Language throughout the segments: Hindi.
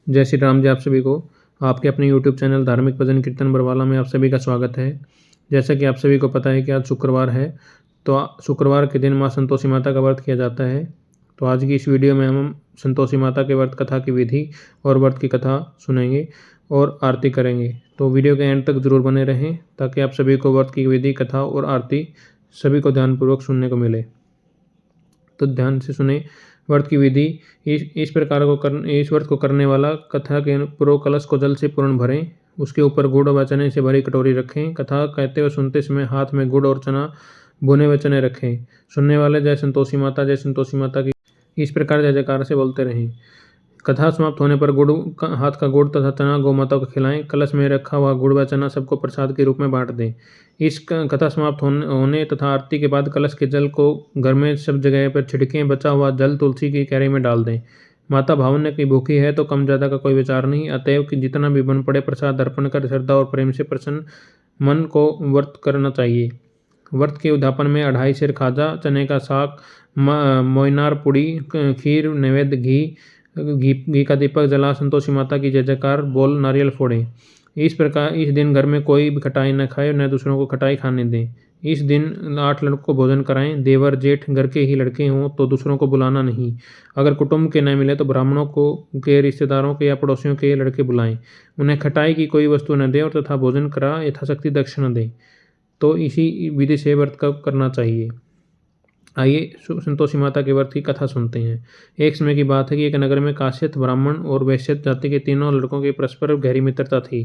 जय श्री राम जी। आप सभी को आपके अपने यूट्यूब चैनल धार्मिक भजन कीर्तन बरवाला में आप सभी का स्वागत है। जैसा कि आप सभी को पता है कि आज शुक्रवार है, तो शुक्रवार के दिन माँ संतोषी माता का व्रत किया जाता है। तो आज की इस वीडियो में हम संतोषी माता के व्रत कथा की विधि और व्रत की कथा सुनेंगे और आरती करेंगे। तो वीडियो के एंड तक जरूर बने रहें ताकि आप सभी को व्रत की विधि, कथा और आरती सभी को ध्यानपूर्वक सुनने को मिले। तो ध्यान से सुने व्रत की विधि। इस व्रत को करने वाला कथा के पूर्व कलश को जल से पूर्ण भरें, उसके ऊपर गुड़ व चने से भरी कटोरी रखें। कथा कहते व सुनते समय हाथ में गुड़ और चना भुने हुए चने रखें। सुनने वाले जय संतोषी माता की इस प्रकार जय जयकार से बोलते रहें। कथा समाप्त होने पर हाथ का गुड़ तथा चना गौ माता को खिलाएं। कलश में रखा हुआ गुड़ व चना सबको प्रसाद के रूप में बांट दें। इस कथा समाप्त होने तथा आरती के बाद कलश के जल को घर में सब जगह पर छिड़कें। बचा हुआ जल तुलसी की क्यारी में डाल दें। माता भावना की भूखी है तो कम ज़्यादा का कोई विचार नहीं, अतएव कि जितना भी बन पड़े प्रसाद अर्पण कर श्रद्धा और प्रेम से प्रसन्न मन को व्रत करना चाहिए। व्रत के उद्यापन में 2.5 सेर खाजा, चने का साग, मोयनार पुड़ी, खीर, नैवेद्य, घी का दीपक जला संतोषी माता की जय जयकार बोल नारियल फोड़ें। इस प्रकार इस दिन घर में कोई भी खटाई न खाए, न दूसरों को खटाई खाने दें। इस दिन 8 लड़कों को भोजन कराएं। देवर जेठ घर के ही लड़के हों तो दूसरों को बुलाना नहीं। अगर कुटुंब के न मिले तो ब्राह्मणों को के रिश्तेदारों के या पड़ोसियों के लड़के बुलाएं। उन्हें खटाई की कोई वस्तु न दें और तथा भोजन करा यथाशक्ति दक्षिणा दें। तो इसी विधि से व्रत कब करना चाहिए। आइए संतोषी माता के व्रत की कथा सुनते हैं। एक समय की बात है कि एक नगर में काश्यप ब्राह्मण और वैश्य जाति के तीनों लड़कों की परस्पर गहरी मित्रता थी।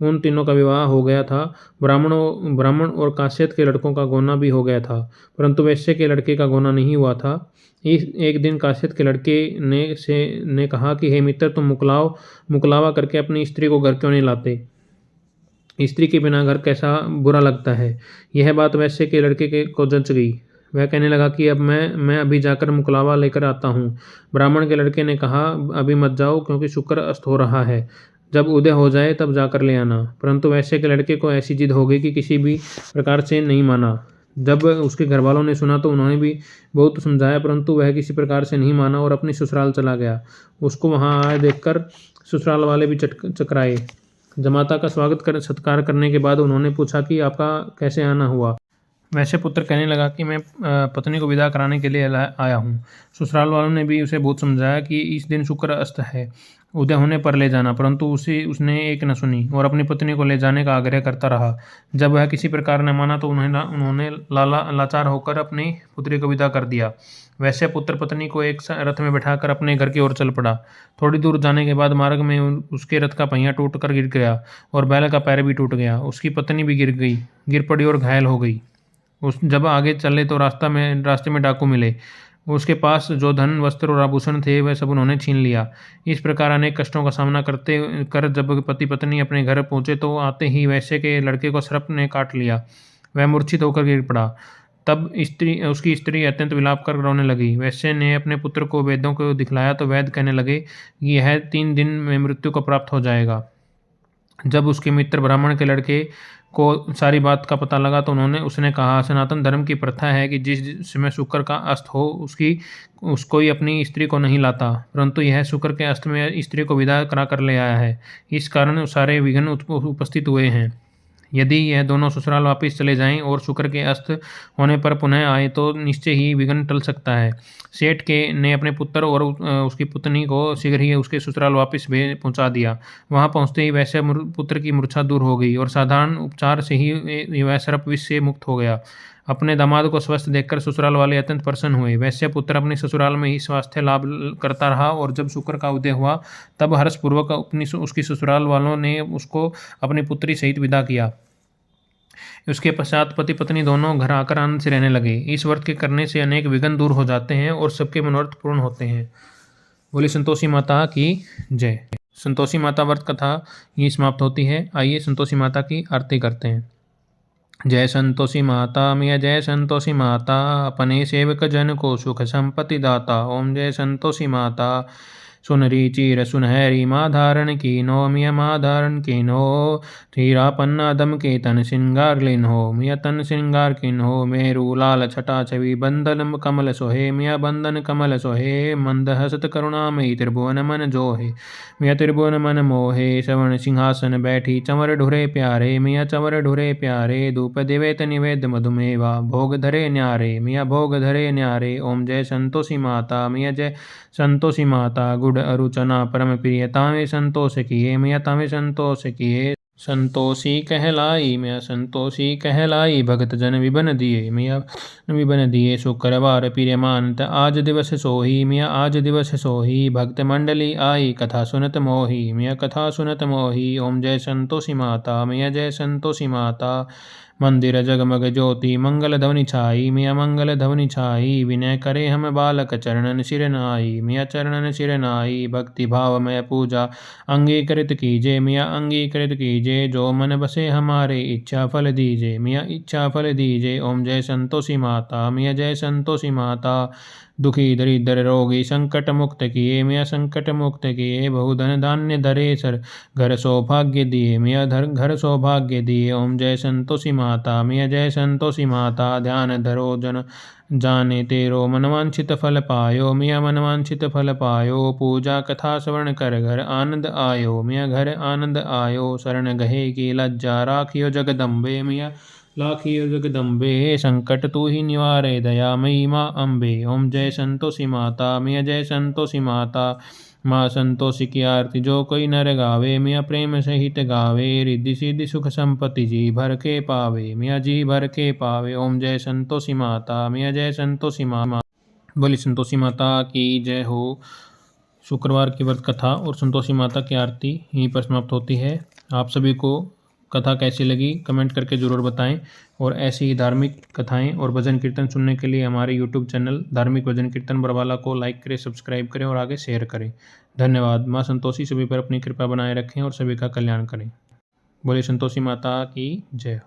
उन तीनों का विवाह हो गया था। ब्राह्मण और काश्यप के लड़कों का गोना भी हो गया था, परंतु वैश्य के लड़के का गोना नहीं हुआ था। एक दिन काश्यप के लड़के ने कहा कि हे मित्र, तुम मुकलावा करके अपनी स्त्री को घर क्यों नहीं लाते। स्त्री के बिना घर कैसा बुरा लगता है। यह बात वैश्य के लड़के को जच गई। वह कहने लगा कि अब मैं अभी जाकर मुकलावा लेकर आता हूँ। ब्राह्मण के लड़के ने कहा, अभी मत जाओ क्योंकि शुक्र अस्त हो रहा है, जब उदय हो जाए तब जाकर ले आना। परंतु वैश्य के लड़के को ऐसी जिद हो गई कि किसी भी प्रकार से नहीं माना। जब उसके घर वालों ने सुना तो उन्होंने भी बहुत समझाया, परंतु वह किसी प्रकार से नहीं माना और अपनी ससुराल चला गया। उसको वहाँ आए देखकर ससुराल वाले भी चकराए। जमाता का सत्कार करने के बाद उन्होंने पूछा कि आपका कैसे आना हुआ। वैश्य पुत्र कहने लगा कि मैं पत्नी को विदा कराने के लिए आया हूँ। ससुराल वालों ने भी उसे बहुत समझाया कि इस दिन शुक्र अस्त है, उदय होने पर ले जाना, परंतु उसने एक न सुनी और अपनी पत्नी को ले जाने का आग्रह करता रहा। जब वह किसी प्रकार न माना तो उन्होंने लाचार होकर अपनी पुत्री को विदा कर दिया। वैश्य पुत्र पत्नी को एक रथ में बैठाकर अपने घर की ओर चल पड़ा। थोड़ी दूर जाने के बाद मार्ग में उसके रथ का पहिया टूटकर गिर गया और बैल का पैर भी टूट गया। उसकी पत्नी भी गिर पड़ी और घायल हो गई। जब आगे चले तो रास्ते में डाकू मिले। उसके पास जो धन, वस्त्र और आभूषण थे वह सब उन्होंने छीन लिया। इस प्रकार अनेक कष्टों का सामना कर जब पति पत्नी अपने घर पहुंचे तो आते ही वैश्य के लड़के को सर्प ने काट लिया। वह मूर्छित होकर गिर पड़ा। तब उसकी स्त्री अत्यंत विलाप कर रोने लगी। वैश्य ने अपने पुत्र को वैद्यों को दिखलाया तो वैद्य कहने लगे कि यह 3 दिन में मृत्यु को प्राप्त हो जाएगा। जब उसके मित्र ब्राह्मण के लड़के को सारी बात का पता लगा तो उसने कहा, सनातन धर्म की प्रथा है कि जिस समय शुक्र का अस्त हो कोई अपनी स्त्री को नहीं लाता, परंतु यह शुक्र के अस्त में स्त्री को विदा करा कर ले आया है। इस कारण सारे विघ्न उपस्थित हुए हैं। यदि यह दोनों ससुराल वापस चले जाएं और शुक्र के अस्त होने पर पुनः आए तो निश्चय ही विघ्न टल सकता है। सेठ ने अपने पुत्र और उसकी पत्नी को शीघ्र ही उसके ससुराल वापस पहुंचा दिया। वहां पहुंचते ही वैसे पुत्र की मूर्छा दूर हो गई और साधारण उपचार से ही वह सर्प विष से मुक्त हो गया। अपने दामाद को स्वस्थ देखकर ससुराल वाले अत्यंत प्रसन्न हुए। वैश्य पुत्र अपने ससुराल में ही स्वास्थ्य लाभ करता रहा और जब शुक्र का उदय हुआ तब हर्षपूर्वक उसकी ससुराल वालों ने उसको अपनी पुत्री सहित विदा किया। उसके पश्चात पति पत्नी दोनों घर आकर आनंद से रहने लगे। इस व्रत के करने से अनेक विघ्न दूर हो जाते हैं और सबके मनोरथ पूर्ण होते हैं। बोली संतोषी माता की जय। संतोषी माता व्रत कथा यही समाप्त होती है। आइए संतोषी माता की आरती करते हैं। जय संतोषी माता मैया, जय संतोषी माता, अपने सेवक जन को सुख संपत्ति दाता। ओम जय संतोषी माता। सुनरी चीर सुनहरी माँ धारण कीन्हो मिया माँ धारण कीन्हो। हीरा पन्ना दम के तन श्रृंगार लीन्हो मिया तन श्रृंगार कीन्हो। मेरू लाल छटा छवि बंधन कमल सोहे मिया बंधन कमल सोहे। मंद हसत करुणामयी त्रिभुवन मन जोहे मिया त्रिभुवन मन मोहे। श्रवण सिंहासन बैठी चंवर ढुरे प्यारे मिया चंवर ढुरे प्यारे। धूप दिवेत निवेद मधुमेवा भोग धरे न्यारे मिया भोग धरे न्यारे। ओम जय संतोषी माता मिया जय संतोषी माता। गुड़ अरुचना परम प्रिय तावे संतोष किए मिया तावे संतोष किए। संतोषी कहलाई मिया संतोषी कहलाई। भगत जन विबन दिए मिया विबन दिए। शुक्रवार प्रिय मानत आज दिवस सोही मिया आज दिवस सोही। भक्त मंडली आई कथा सुनत मोही मिया कथा सुनत मोही। ओम जय संतोषी माता मिया जय संतोषी माता। मंदिर जगमग ज्योति मंगल ध्वनि छाई मिया मंगल ध्वनि छाई। विनय करे हम बालक चरणन सिर नाई मिया चरणन सिर नाई। भक्ति भाव में पूजा अंगीकृत कीजे मिया अंगीकृत कीजे। जो मन बसे हमारे इच्छा फल दीजे मिया इच्छा फल दीजे। ओम जय संतोषी माता मिया जय संतोषी माता। दुखी दरिद्र रोगी संकट मुक्त किए मिया संकट मुक्त किए। बहुधन धान्य धरे सर घर सौभाग्य दिए मिया घर सौभाग्य दिए। ओम जय संतोषी माता मिया जय संतोषी माता। ध्यान धरो जन जाने तेरो मनवांछित फल पायो मिया मनवांछित फल पायो। पूजा कथा श्रवण कर घर आनंद आयो मिया घर आनंद आयो। शरण गहे की लज्जा राखियो जगदम्बे मिया लाखियो जगदम्बे। संकट तू ही निवारे दयामयी माँ अम्बे। ओम जय संतोषी माता मिया जय संतोषी माता। माँ संतोषी की आरती जो कोई नर गावे मिया प्रेम सहित गावे। रिद्धि सिद्धि सुख संपत्ति जी भर के पावे मिया जी भर के पावे। ओम जय संतोषी माता मिया जय संतोषी माँ। बोली संतोषी माता की जय हो। शुक्रवार की व्रत कथा और संतोषी माता की आरती यहीं पर समाप्त होती है। आप सभी को कथा कैसी लगी कमेंट करके ज़रूर बताएं और ऐसी ही धार्मिक कथाएं और भजन कीर्तन सुनने के लिए हमारे यूट्यूब चैनल धार्मिक भजन कीर्तन बरवाला को लाइक करें, सब्सक्राइब करें और आगे शेयर करें। धन्यवाद। माँ संतोषी सभी पर अपनी कृपा बनाए रखें और सभी का कल्याण करें। बोले संतोषी माता की जय।